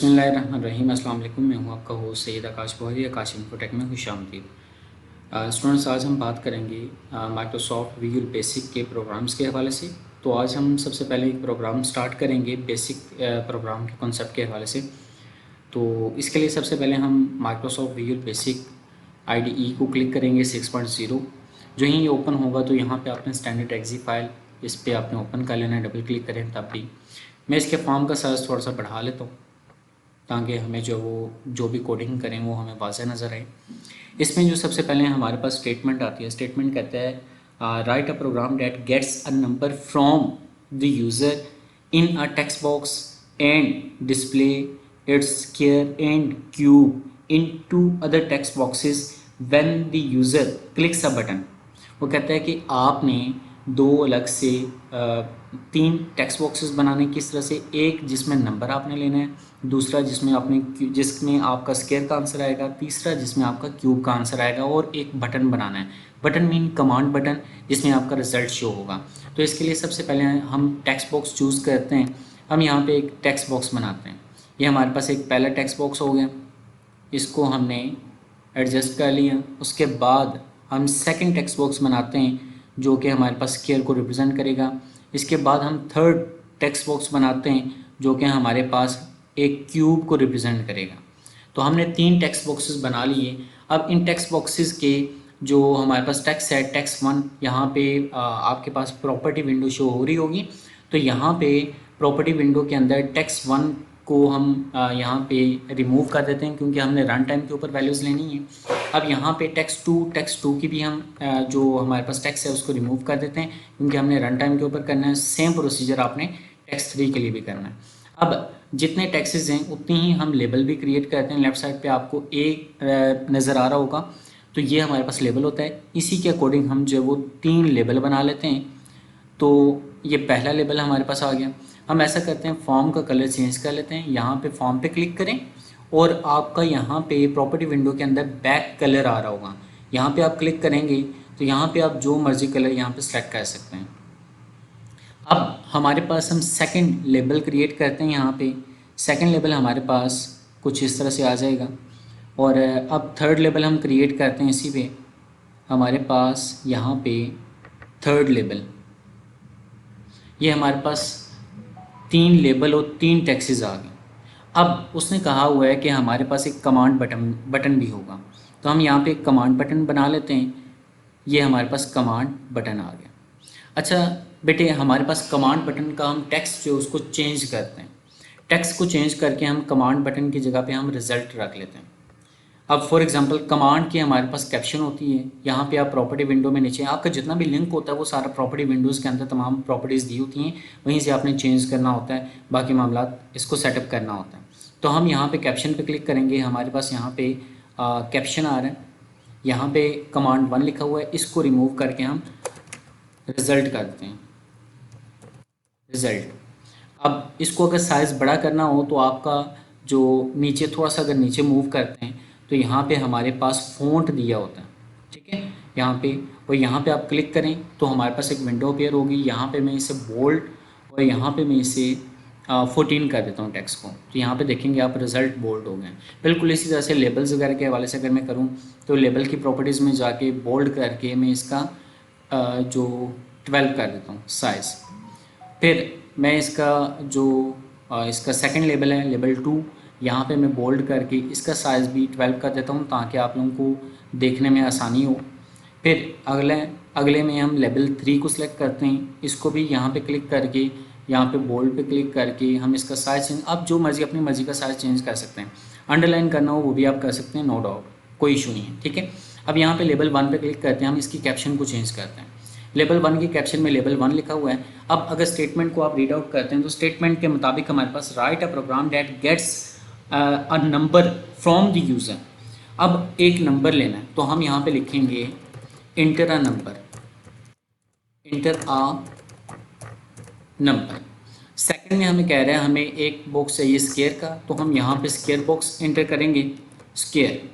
बिस्मिल्लाहिर्रहमानिर्रहीम। अस्सलाम वालेकुम। मैं हूं आपका होस्ट सैयद आकाश बहरी। आकाश इन्फोटेक में खुशामदीद। स्टूडेंट्स, आज हम बात करेंगे माइक्रोसॉफ्ट विजुअल बेसिक के प्रोग्राम्स के हवाले से। तो आज हम सबसे पहले एक प्रोग्राम स्टार्ट करेंगे बेसिक प्रोग्राम के कॉन्सेप्ट के हवाले से। तो इसके लिए सबसे पहले हम माइक्रोसॉफ्ट विजुअल बेसिक IDE को क्लिक करेंगे 6.0। जो ही ये ओपन होगा तो यहाँ पे आपने स्टैंडर्ड एक्जी फाइल इस पर आपने ओपन कर लेना है। डबल क्लिक करें तब भी। मैं इसके फॉर्म का साइज़ थोड़ा सा बढ़ा लेता हूँ ताकि हमें जो भी कोडिंग करें वो हमें वाज़ह नज़र आए। इसमें जो सबसे पहले हमारे पास स्टेटमेंट आती है, स्टेटमेंट कहता है write a program that gets a number from the user in a text box and display its square and cube in two other text boxes when the user clicks a button. वो कहता है कि आपने दो अलग से तीन text boxes बनाने किस तरह से, एक जिसमें नंबर आपने लेना है, दूसरा जिसमें आपका स्क्वायर का आंसर आएगा, तीसरा जिसमें आपका क्यूब का आंसर आएगा, और एक बटन बनाना है। बटन मीन कमांड बटन, जिसमें आपका रिजल्ट शो होगा। तो इसके लिए सबसे पहले हम टेक्स्ट बॉक्स चूज़ करते हैं। हम यहाँ पे एक टेक्स्ट बॉक्स बनाते हैं। ये हमारे पास एक पहला टेक्स्ट बॉक्स हो गया, इसको हमने एडजस्ट कर लिया। उसके बाद हम सेकंड टेक्स्ट बॉक्स बनाते हैं जो कि हमारे पास स्क्वायर को रिप्रेजेंट करेगा। इसके बाद हम थर्ड टेक्स्ट बॉक्स बनाते हैं जो कि हमारे पास एक क्यूब को रिप्रेजेंट करेगा। तो हमने तीन टेक्स्ट बॉक्सेस बना लिए। अब इन टेक्स्ट बॉक्सेस के जो हमारे पास टेक्स्ट है, टेक्स्ट 1, यहाँ पे आपके पास प्रॉपर्टी विंडो शो हो रही होगी। तो यहाँ पे प्रॉपर्टी विंडो के अंदर टेक्स्ट 1 को हम यहाँ पे रिमूव कर देते हैं क्योंकि हमने रन टाइम के ऊपर वैल्यूज़ लेनी है। अब यहाँ पे टेक्स्ट 2 की भी हम जो हमारे पास टेक्स्ट है उसको रिमूव कर देते हैं क्योंकि हमने रन टाइम के ऊपर करना है। सेम प्रोसीजर आपने टेक्स्ट 3 के लिए भी करना है। अब जितने टेक्सेस हैं उतनी ही हम लेबल भी क्रिएट करते हैं। लेफ्ट साइड पे आपको एक नज़र आ रहा होगा, तो ये हमारे पास लेबल होता है। इसी के अकॉर्डिंग हम जो वो 3 लेबल बना लेते हैं। तो ये पहला लेबल हमारे पास आ गया। हम ऐसा करते हैं, फॉर्म का कलर चेंज कर लेते हैं। यहाँ पे फॉर्म पे क्लिक करें और आपका यहाँ पे प्रॉपर्टी विंडो के अंदर बैक कलर आ रहा होगा। यहाँ पे आप क्लिक करेंगे तो यहाँ पे आप जो मर्जी कलर यहाँ पे सेलेक्ट कर सकते हैं। अब हमारे पास हम सेकंड लेबल क्रिएट करते हैं। यहाँ पे सेकंड लेबल हमारे पास कुछ इस तरह से आ जाएगा। और अब थर्ड लेबल हम क्रिएट करते हैं। इसी पे हमारे पास यहाँ पे थर्ड लेबल, ये हमारे पास 3 लेबल और 3 टेक्सेस आ गए। अब उसने कहा हुआ है कि हमारे पास एक कमांड बटन भी होगा, तो हम यहाँ पे एक कमांड बटन बना लेते हैं। ये हमारे पास कमांड बटन आ गया। अच्छा बेटे, हमारे पास कमांड बटन का हम टेक्स्ट जो उसको चेंज करते हैं। टेक्स्ट को चेंज करके हम कमांड बटन की जगह पे हम रिज़ल्ट रख लेते हैं। अब फॉर एग्जांपल कमांड की हमारे पास कैप्शन होती है। यहाँ पे आप प्रॉपर्टी विंडो में नीचे आपका जितना भी लिंक होता है वो सारा प्रॉपर्टी विंडोज़ के अंदर तमाम प्रॉपर्टीज़ दी होती हैं, वहीं से आपने चेंज करना होता है, बाकी मामला इसको सेटअप करना होता है। तो हम यहाँ पे कैप्शन पे क्लिक करेंगे। हमारे पास यहाँ पे कैप्शन आ रहा है, यहाँ पे कमांड 1 लिखा हुआ है, इसको रिमूव करके हम रिज़ल्ट कर देते हैं, रिज़ल्ट। अब इसको अगर साइज़ बड़ा करना हो तो आपका जो नीचे थोड़ा सा अगर नीचे मूव करते हैं तो यहाँ पे हमारे पास फ़ॉन्ट दिया होता है, ठीक है, यहाँ पे। और यहाँ पे आप क्लिक करें तो हमारे पास एक विंडो अपीयर होगी। यहाँ पे मैं इसे बोल्ड और यहाँ पे मैं इसे 14 कर देता हूँ टेक्स्ट को। तो यहाँ पे देखेंगे आप रिज़ल्ट बोल्ड हो गए। बिल्कुल इसी तरह से लेबल्स वगैरह के हवाले से अगर मैं करूँ तो लेबल की प्रॉपर्टीज़ में जाके बोल्ड करके मैं इसका जो 12 कर देता हूँ साइज़। फिर मैं इसका जो इसका सेकंड लेबल है, लेबल 2, यहाँ पे मैं बोल्ड करके इसका साइज़ भी 12 कर देता हूँ ताकि आप लोगों को देखने में आसानी हो। फिर अगले में हम लेबल 3 को सिलेक्ट करते हैं। इसको भी यहाँ पे क्लिक करके यहाँ पे बोल्ड पे क्लिक करके हम इसका साइज़ चेंज, आप जो मर्ज़ी अपनी मर्ज़ी का साइज़ चेंज कर सकते हैं। अंडरलाइन करना हो वो भी आप कर सकते हैं, नो डाउट, कोई इशू नहीं है, ठीक है। अब यहाँ पे लेबल 1 पे क्लिक करते हैं, हम इसकी कैप्शन को चेंज करते हैं। लेबल 1 के कैप्शन में लेबल 1 लिखा हुआ है। अब अगर स्टेटमेंट को आप रीड आउट करते हैं तो स्टेटमेंट के मुताबिक हमारे पास write a program that gets a number from the user. अब एक नंबर लेना है तो हम यहाँ पे लिखेंगे inter a number, inter a number. Second में हमें कह रहा है हमें एक बॉक्स चाहिए स्क्वायर का, तो हम यहाँ पे स्क्वायर बॉक्स इंटर करेंगे, स्क्वायर।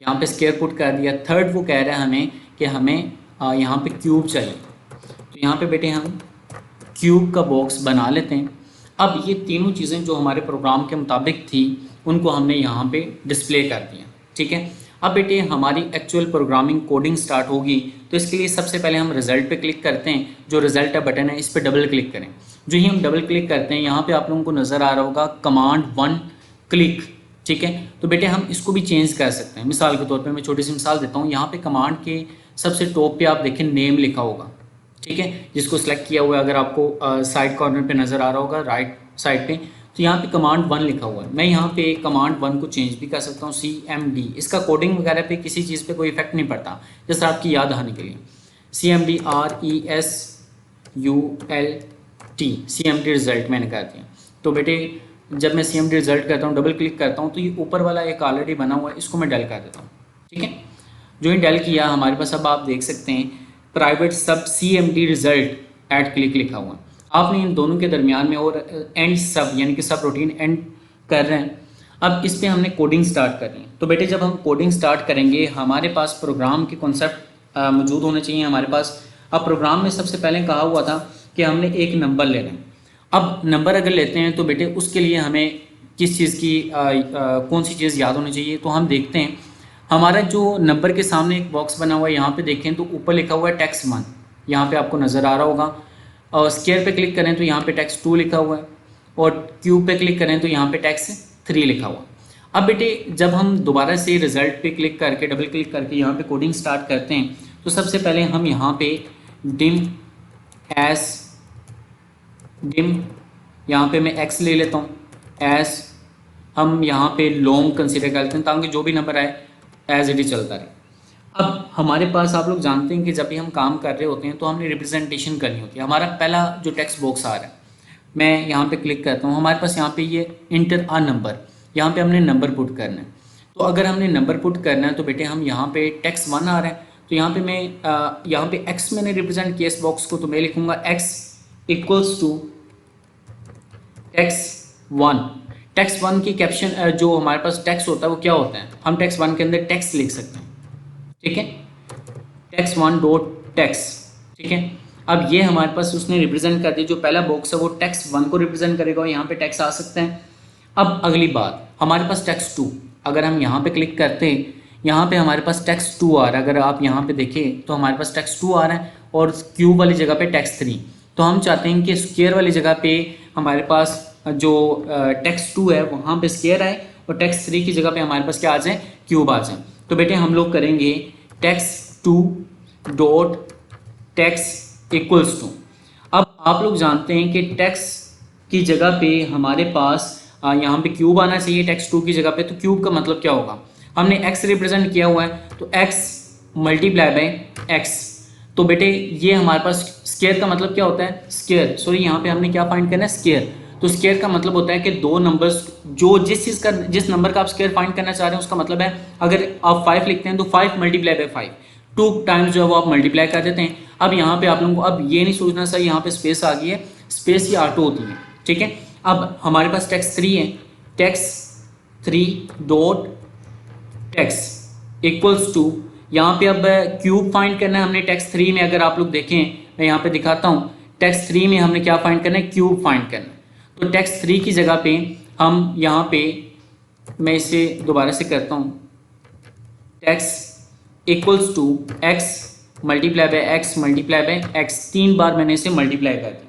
यहाँ पे स्क्वायर पुट कर दिया। थर्ड वो कह रहा है हमें कि हमें यहाँ पे क्यूब चाहिए, तो यहाँ पे बेटे हम क्यूब का बॉक्स बना लेते हैं। अब ये तीनों चीज़ें जो हमारे प्रोग्राम के मुताबिक थी उनको हमने यहाँ पे डिस्प्ले कर दिया, ठीक है। अब बेटे हमारी एक्चुअल प्रोग्रामिंग कोडिंग स्टार्ट होगी, तो इसके लिए सबसे पहले हम रिजल्ट पे क्लिक करते हैं। जो रिजल्ट का बटन है इस पर डबल क्लिक करें। जो ही हम डबल क्लिक करते हैं यहाँ पे आप लोगों को नज़र आ रहा होगा कमांड 1 क्लिक, ठीक है। तो बेटे हम इसको भी चेंज कर सकते हैं। मिसाल के तौर पे मैं छोटी सी मिसाल देता हूँ। यहाँ पे कमांड के सबसे टॉप पे आप देखें नेम लिखा होगा, ठीक है, जिसको सिलेक्ट किया हुआ है। अगर आपको साइड कॉर्नर पे नज़र आ रहा होगा राइट साइड पे, तो यहाँ पे कमांड 1 लिखा हुआ है। मैं यहाँ पे कमांड 1 को चेंज भी कर सकता हूँ, CMD। इसका कोडिंग वगैरह पे किसी चीज़ पे कोई इफेक्ट नहीं पड़ता, जैसे आपकी याद आने के लिए CMD RESULT, CMD रिजल्ट मैंने कर दिया। तो बेटे जब मैं CMD रिजल्ट करता हूँ, डबल क्लिक करता हूँ, तो ये ऊपर वाला एक ऑलरेडी बना हुआ है, इसको मैं डेल कर देता हूँ, ठीक है। जो ही डेल किया हमारे पास अब आप देख सकते हैं प्राइवेट सब CMD रिजल्ट एड क्लिक लिखा हुआ है। आपने इन दोनों के दरमियान में और एंड सब यानी कि सब रूटीन एंड कर रहे हैं। अब इस पर हमने कोडिंग स्टार्ट करनी है। तो बेटे जब हम कोडिंग स्टार्ट करेंगे हमारे पास प्रोग्राम के कॉन्सेप्ट मौजूद होने चाहिए हमारे पास। अब प्रोग्राम में सबसे पहले कहा हुआ था कि हमने एक नंबर लेना है। अब नंबर अगर लेते हैं तो बेटे उसके लिए हमें किस चीज़ की कौन सी चीज़ याद होनी चाहिए। तो हम देखते हैं हमारा जो नंबर के सामने एक बॉक्स बना हुआ है, यहाँ पे देखें तो ऊपर लिखा हुआ है टेक्स्ट 1, यहाँ पे आपको नज़र आ रहा होगा। और स्क्वायर पे क्लिक करें तो यहाँ पे टेक्स्ट 2 लिखा हुआ है, और क्यूब पे क्लिक करें तो यहाँ पे टेक्स्ट 3 लिखा हुआ है। अब बेटे जब हम दोबारा से रिजल्ट पे क्लिक करके डबल क्लिक करके यहाँ पे कोडिंग स्टार्ट करते हैं, तो सबसे पहले हम यहाँ पे डिम यहाँ पे मैं x ले लेता हूँ, एस हम यहाँ पे लॉन्ग कंसिडर करते हैं ताकि जो भी नंबर आए एज इट इज चलता रहे। अब हमारे पास आप लोग जानते हैं कि जब भी हम काम कर रहे होते हैं तो हमने रिप्रेजेंटेशन करनी होती है। हमारा पहला जो टेक्स्ट बॉक्स आ रहा है, मैं यहाँ पे क्लिक करता हूँ, हमारे पास यहाँ पे ये इंटर अ नंबर, यहाँ पे हमने नंबर पुट करना है। तो अगर हमने नंबर पुट करना है तो बेटे हम यहाँ पे टेक्स्ट 1 आ रहा है, तो यहाँ पे मैं यहाँ पे x मैंने रिप्रेजेंट किया इस बॉक्स को, तो मैं लिखूँगा x equals to text 1। Text 1 की कैप्शन जो हमारे पास टेक्स्ट होता है वो क्या होता है, हम टेक्स्ट 1 के अंदर टेक्स्ट लिख सकते हैं, ठीक है, टेक्स्ट 1 डॉट टेक्स्ट, ठीक है। अब ये हमारे पास उसने रिप्रेजेंट कर दिया। जो पहला बॉक्स है वो टेक्स्ट 1 को रिप्रेजेंट करेगा और यहाँ पे टेक्स्ट आ सकते हैं। अब अगली बात, हमारे पास टेक्स्ट 2, अगर हम यहाँ पे क्लिक करते हैं यहाँ पे हमारे पास टेक्स्ट 2 आ रहा है। अगर आप यहाँ पे देखें तो हमारे पास टेक्स्ट 2 आ रहा है और क्यूब वाली जगह पे टेक्स्ट 3। तो हम चाहते हैं कि स्क्वायर वाली जगह पे हमारे पास जो टेक्स्ट 2 है वहाँ पे स्क्वायर आए और टेक्स्ट 3 की जगह पे हमारे पास क्या आ जाए, क्यूब आ जाए। तो बेटे हम लोग करेंगे text 2 dot text equals to. अब आप लोग जानते हैं कि टेक्स्ट की जगह पे हमारे पास यहाँ पे क्यूब आना चाहिए टेक्स्ट 2 की जगह पे। तो क्यूब का मतलब क्या होगा, हमने x रिप्रेजेंट किया हुआ है तो x मल्टीप्लाई बाय x। तो बेटे ये हमारे पास स्क्वायर का मतलब क्या होता है, स्क्वायर, सॉरी यहाँ पे हमने क्या फाइंड करना है, स्क्वायर। तो स्क्वायर का मतलब होता है कि दो नंबर्स जो जिस नंबर का आप स्क्वायर फाइंड करना चाह रहे हैं उसका मतलब है अगर आप 5 लिखते हैं तो 5 मल्टीप्लाई बाय 5, 2 टाइम्स जो है वो आप मल्टीप्लाई कर देते हैं। अब यहाँ पे आप लोगों को अब ये नहीं सोचना सर यहाँ पे स्पेस आ गई है, स्पेस ये ऑटो होती है, ठीक है। अब हमारे पास टेक्स्ट 3 है, text 3 dot text equals to, यहाँ पे अब क्यूब फाइंड करना है हमने टेक्स्ट 3 में। अगर आप लोग देखें मैं यहाँ पे दिखाता हूँ, टेक्स्ट 3 में हमने क्या फाइंड करना है, क्यूब फाइंड करना है। तो टेक्स्ट 3 की जगह पे हम यहाँ पे, मैं इसे दोबारा से करता हूँ, text equals to X multiply by X multiply by X, 3 बार मैंने इसे मल्टीप्लाई कर दिया।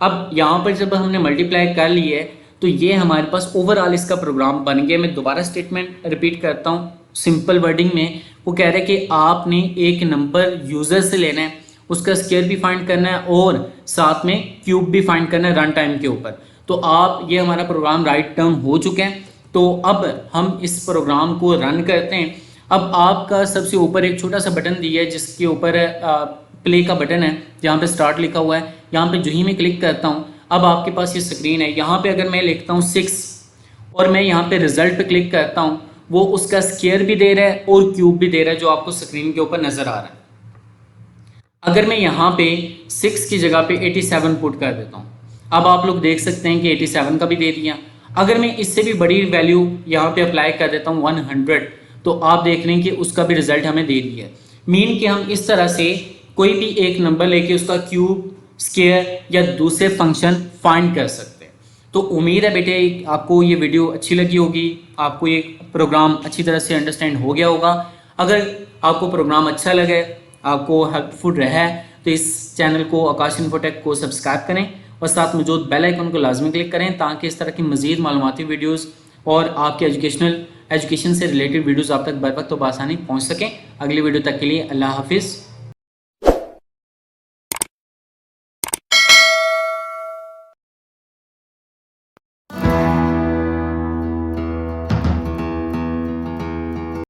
अब यहाँ पर जब हमने मल्टीप्लाई कर ली है तो ये हमारे पास ओवरऑल इसका प्रोग्राम बन गया। मैं दोबारा स्टेटमेंट रिपीट करता हूँ सिंपल वर्डिंग में। वो कह रहे हैं कि आपने एक नंबर यूज़र से लेना है, उसका स्क्वायर भी फाइंड करना है और साथ में क्यूब भी फाइंड करना है रन टाइम के ऊपर। तो आप ये हमारा प्रोग्राम राइट टर्म हो चुके हैं। तो अब हम इस प्रोग्राम को रन करते हैं। अब आपका सबसे ऊपर एक छोटा सा बटन दिया है जिसके ऊपर प्ले का बटन है, जहाँ पे स्टार्ट लिखा हुआ है। यहाँ पे जो ही मैं क्लिक करता हूँ अब आपके पास ये स्क्रीन है। यहाँ पे अगर मैं लिखता हूँ 6 और मैं यहाँ पे रिजल्ट पे क्लिक करता हूँ, वो उसका स्क्वायर भी दे रहा है और क्यूब भी दे रहा है जो आपको स्क्रीन के ऊपर नजर आ रहा है। अगर मैं यहाँ पे 6 की जगह पे 87 पुट कर देता हूँ, अब आप लोग देख सकते हैं कि 87 का भी दे दिया। अगर मैं इससे भी बड़ी वैल्यू यहाँ पे अप्लाई कर देता हूँ 100, तो आप देख रहे हैं कि उसका भी रिजल्ट हमें दे दिया। मीन कि हम इस तरह से कोई भी एक नंबर लेके उसका क्यूब स्क्वायर या दूसरे फंक्शन फाइंड कर सकते हैं। तो उम्मीद है बेटे आपको ये वीडियो अच्छी लगी होगी, आपको ये प्रोग्राम अच्छी तरह से अंडरस्टैंड हो गया होगा। अगर आपको प्रोग्राम अच्छा लगे, आपको हेल्पफुल रहा है, तो इस चैनल को आकाश इन्फोटेक को सब्सक्राइब करें और साथ मौजूद बेल आइकन को लाजमी क्लिक करें ताकि इस तरह की मज़ीद मालूमाती वीडियोज़ और आपके एजुकेशन से रिलेटेड वीडियोज़ आप तक बर वक्त तो बआसानी पहुँच सकें। अगली वीडियो तक के लिए अल्लाह हाफिज़।